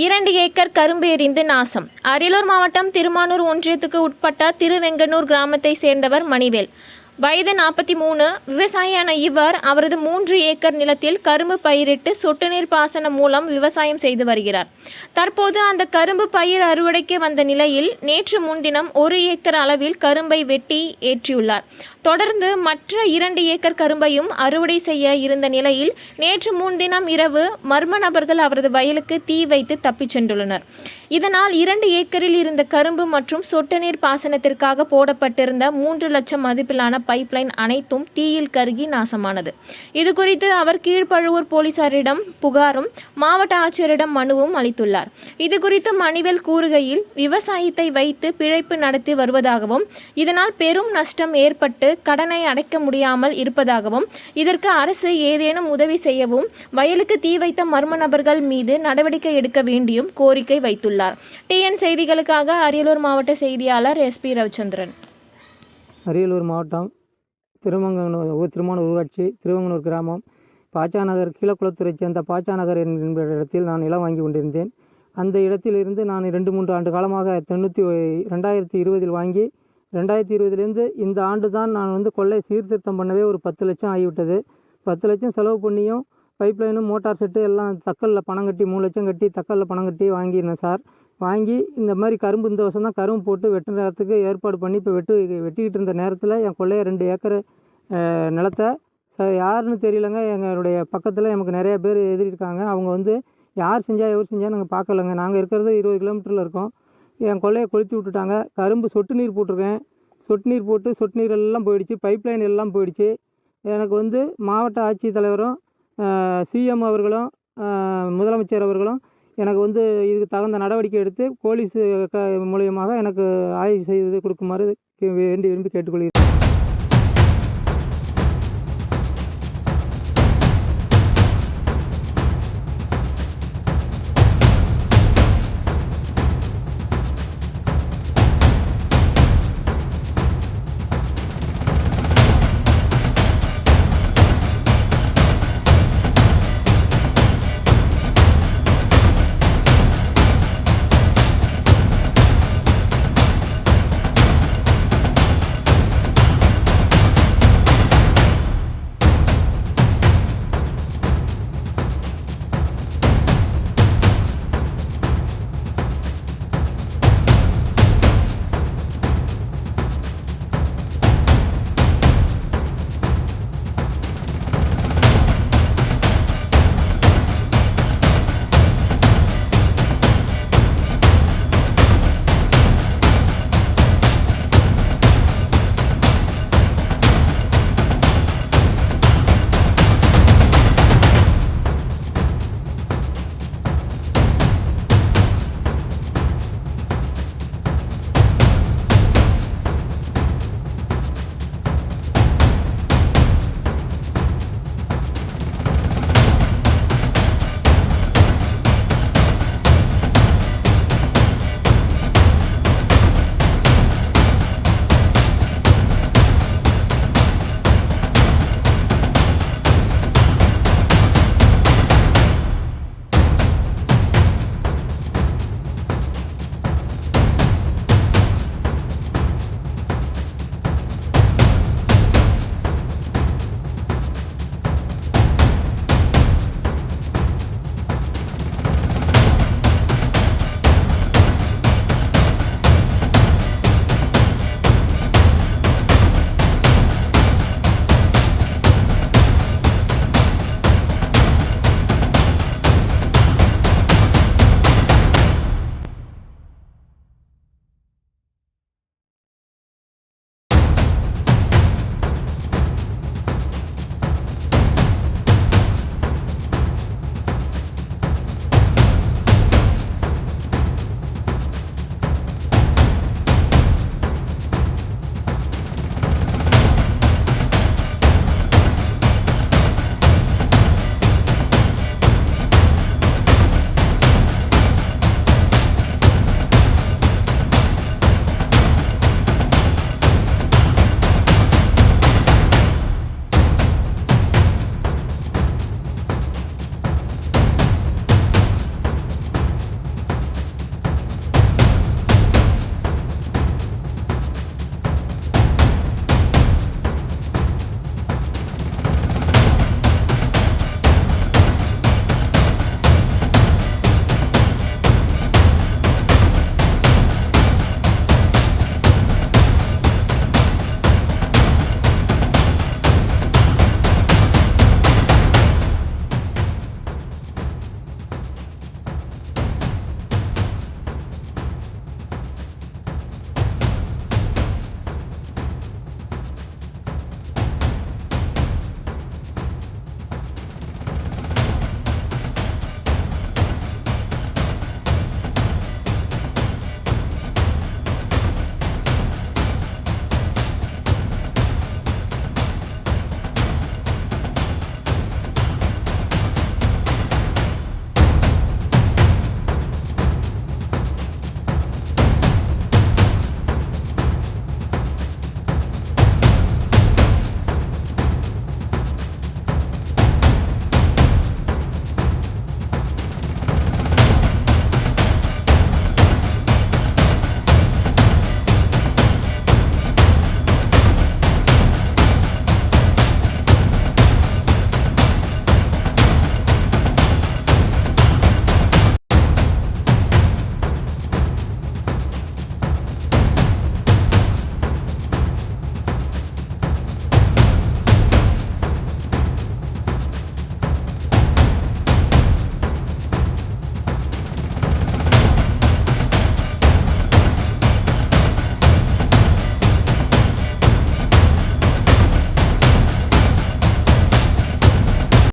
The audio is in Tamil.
2 ஏக்கர் கரும்பு எரிந்து நாசம். அரியலூர் மாவட்டம் திருமானூர் ஒன்றியத்துக்கு உட்பட்ட திருவெங்கனூர் கிராமத்தை சேர்ந்தவர் மணிவேல். வயது 43. விவசாயியான இவர் அவரது 3 ஏக்கர் நிலத்தில் கரும்பு பயிரிட்டு சொட்டு நீர் பாசனம் மூலம் விவசாயம் செய்து வருகிறார். தற்போது அந்த கரும்பு பயிர் அறுவடைக்கு வந்த நிலையில் நேற்று முன்தினம் 1 ஏக்கர் அளவில் கரும்பை வெட்டி ஏற்றியுள்ளார். தொடர்ந்து மற்ற 2 ஏக்கர் கரும்பையும் அறுவடை செய்ய இருந்த நிலையில் நேற்று முன்தினம் இரவு மர்ம நபர்கள் அவரது வயலுக்கு தீ வைத்து தப்பிச் சென்றுள்ளனர். இதனால் 2 ஏக்கரில் இருந்த கரும்பு மற்றும் சொட்டு நீர் பாசனத்திற்காக போடப்பட்டிருந்த 3 லட்சம் மதிப்பிலான பைப்லைன் அனைத்தும் தீயில் கருகி நாசமானது. இதுகுறித்து அவர் கீழ்ப்பழுவூர் போலீசாரிடம் புகாரும் மாவட்ட ஆட்சியரிடம் மனுவும் அளித்துள்ளார். இதுகுறித்து மணிவேல் கூறுகையில், விவசாயத்தை வைத்து பிழைப்பு நடத்தி வருவதாகவும் இதனால் பெரும் நஷ்டம் ஏற்பட்டு கடனை அடைக்க முடியாமல் இருப்பதாகவும் இதற்கு அரசு ஏதேனும் உதவி செய்யவும் வயலுக்கு தீ வைத்த மர்ம நபர்கள் மீது நடவடிக்கை எடுக்க வேண்டியும் கோரிக்கை வைத்துள்ளார். TN செய்திகளுக்காக அரியலூர் மாவட்ட செய்தியாளர் SP ரவிச்சந்திரன். அரியலூர் மாவட்டம் திருமானூர் ஊராட்சி திருவெங்கனூர் கிராமம் பாச்சாநகர் கீழக்குளத்தூரை சேர்ந்த பாச்சாநகர் என்கிற இடத்தில் நான் நிலம் வாங்கி கொண்டிருந்தேன். அந்த இடத்திலிருந்து நான் 2-3 ஆண்டு காலமாக 2020 வாங்கி 2020 இந்த ஆண்டு தான் நான் கொள்ளை சீர்திருத்தம் பண்ணவே ஒரு 10 லட்சம் ஆகிவிட்டது. 10 லட்சம் செலவு பண்ணியும் பைப்லைனும் மோட்டார் செட்டு எல்லாம் தக்கலில் பணம் கட்டி 3 லட்சம் கட்டி தக்கலில் பணம் கட்டி வாங்கியிருந்தேன் சார். வாங்கி இந்த மாதிரி கரும்பு இந்த வருஷம் தான் கரும்பு போட்டு வெட்டுறதுக்கு ஏற்பாடு பண்ணி இப்போ வெட்டிக்கிட்டு இருந்த நேரத்தில் என் கொள்ளைய 2 ஏக்கர் நிலத்தை யாருன்னு தெரியலங்க. எங்களுடைய பக்கத்தில் நமக்கு நிறைய பேர் எழுதியிருக்காங்க. அவங்க யார் செஞ்சால் எவர் செஞ்சால் நாங்கள் பார்க்கலங்க. நாங்கள் இருக்கிறது 20 கிலோமீட்டரில் இருக்கோம். என் கொள்ளையை கொளுத்தி விட்டுட்டாங்க. கரும்பு சொட்டு நீர் போட்டிருக்கேன். சொட்டு நீர் போட்டு சொட்டு நீர் எல்லாம் போயிடுச்சு. பைப்லைன் எல்லாம் போயிடுச்சு. எனக்கு மாவட்ட ஆட்சித்தலைவரும் CM அவர்களும் முதலமைச்சர் அவர்களும் எனக்கு இதுக்கு தகுந்த நடவடிக்கை எடுத்து போலீஸ் மூலியமாக எனக்கு ஆய்வு செய்து கொடுக்குமாறு விரும்பி கேட்டுக்கொள்கிறேன்.